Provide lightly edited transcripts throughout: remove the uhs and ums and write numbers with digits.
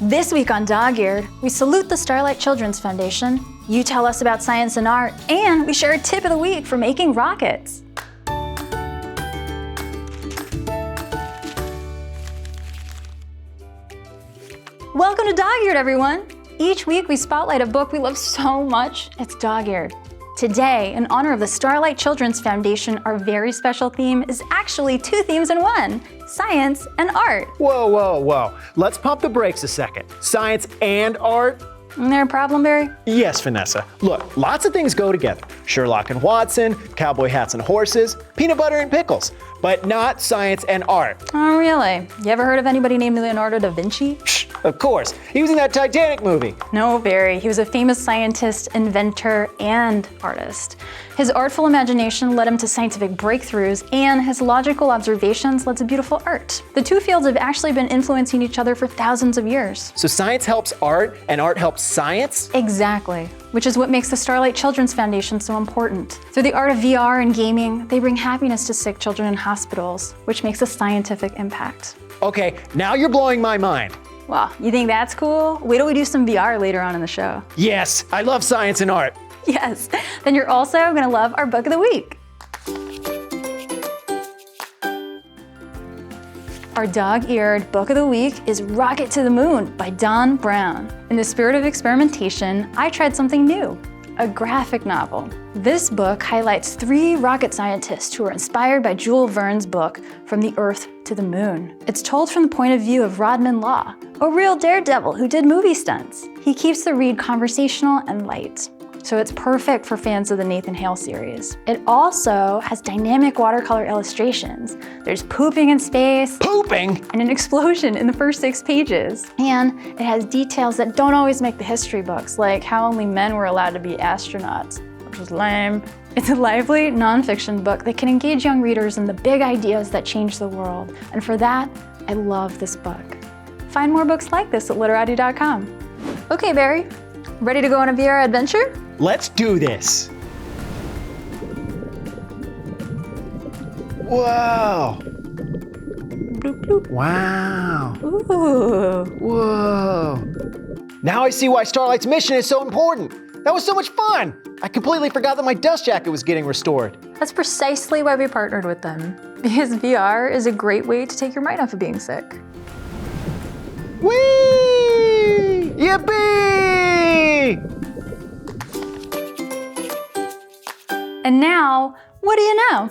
This week on Dog-Eared, we salute the Starlight Children's Foundation, you tell us about science and art, and we share a tip of the week for making rockets. Welcome to Dog-Eared, everyone! Each week we spotlight a book we love so much, it's Dog-Eared. Today, in honor of the Starlight Children's Foundation, our very special theme is actually two themes in one, science and art. Whoa, whoa, whoa. Let's pump the brakes a second. Science and art? Isn't there a problem, Barry? Yes, Vanessa. Look, lots of things go together. Sherlock and Watson, cowboy hats and horses, peanut butter and pickles, but not science and art. Oh, really? You ever heard of anybody named Leonardo da Vinci? Shh, of course. He was in that Titanic movie. No, Barry. He was a famous scientist, inventor, and artist. His artful imagination led him to scientific breakthroughs, and his logical observations led to beautiful art. The two fields have actually been influencing each other for thousands of years. So science helps art, and art helps science? Exactly, which is what makes the Starlight Children's Foundation so important. Through the art of VR and gaming, they bring happiness to sick children in hospitals, which makes a scientific impact. Okay, now you're blowing my mind. Wow, you think that's cool? Wait till we do some VR later on in the show. Yes, I love science and art. Yes, then you're also gonna love our book of the week. Our dog-eared book of the week is Rocket to the Moon by Don Brown. In the spirit of experimentation, I tried something new, a graphic novel. This book highlights 3 rocket scientists who were inspired by Jules Verne's book, From the Earth to the Moon. It's told from the point of view of Rodman Law, a real daredevil who did movie stunts. He keeps the read conversational and light, so it's perfect for fans of the Nathan Hale series. It also has dynamic watercolor illustrations. There's pooping in space. Pooping? And an explosion in the first 6 pages. And it has details that don't always make the history books, like how only men were allowed to be astronauts, which is lame. It's a lively, nonfiction book that can engage young readers in the big ideas that change the world. And for that, I love this book. Find more books like this at Literati.com. Okay, Barry, ready to go on a VR adventure? Let's do this. Whoa. Bloop, bloop. Wow. Ooh. Whoa. Now I see why Starlight's mission is so important. That was so much fun. I completely forgot that my dust jacket was getting restored. That's precisely why we partnered with them. Because VR is a great way to take your mind off of being sick. Whee! Yippee! And now, what do you know?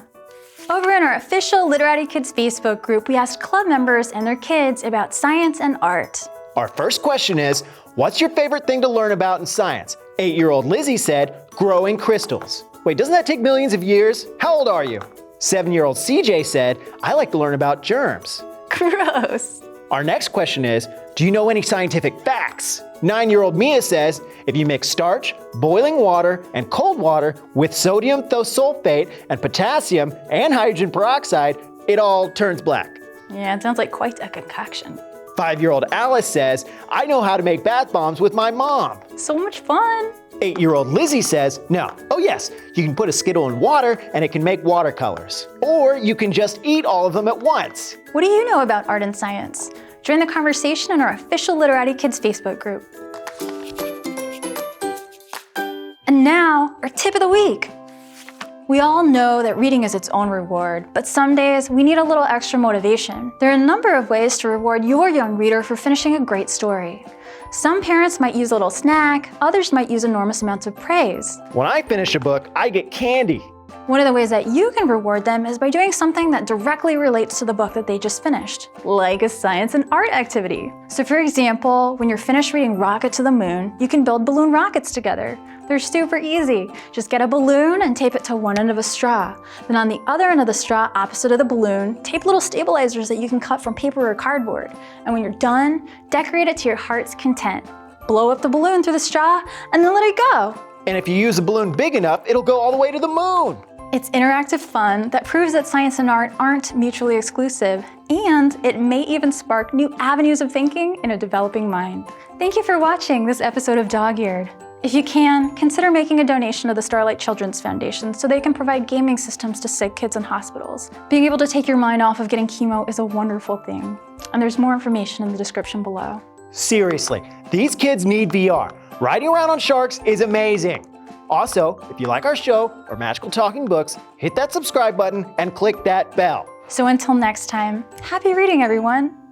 Over in our official Literati Kids Facebook group, we asked club members and their kids about science and art. Our first question is, what's your favorite thing to learn about in science? 8-year-old Lizzie said, growing crystals. Wait, doesn't that take millions of years? How old are you? 7-year-old CJ said, I like to learn about germs. Gross. Our next question is, do you know any scientific facts? 9-year-old Mia says, if you mix starch, boiling water, and cold water with sodium thiosulfate and potassium and hydrogen peroxide, it all turns black. Yeah, it sounds like quite a concoction. 5-year-old Alice says, I know how to make bath bombs with my mom. So much fun. 8-year-old Lizzie says, no. Oh yes, you can put a Skittle in water and it can make watercolors. Or you can just eat all of them at once. What do you know about art and science? Join the conversation in our official Literati Kids Facebook group. And now, our tip of the week. We all know that reading is its own reward, but some days we need a little extra motivation. There are a number of ways to reward your young reader for finishing a great story. Some parents might use a little snack, others might use enormous amounts of praise. When I finish a book, I get candy. One of the ways that you can reward them is by doing something that directly relates to the book that they just finished, like a science and art activity. So for example, when you're finished reading Rocket to the Moon, you can build balloon rockets together. They're super easy. Just get a balloon and tape it to one end of a straw. Then on the other end of the straw, opposite of the balloon, tape little stabilizers that you can cut from paper or cardboard. And when you're done, decorate it to your heart's content. Blow up the balloon through the straw and then let it go. And if you use a balloon big enough, it'll go all the way to the moon. It's interactive fun that proves that science and art aren't mutually exclusive, and it may even spark new avenues of thinking in a developing mind. Thank you for watching this episode of Dog-Eared. If you can, consider making a donation to the Starlight Children's Foundation so they can provide gaming systems to sick kids in hospitals. Being able to take your mind off of getting chemo is a wonderful thing, and there's more information in the description below. Seriously, these kids need VR. Riding around on sharks is amazing. Also, if you like our show or magical talking books, hit that subscribe button and click that bell. So until next time, happy reading, everyone.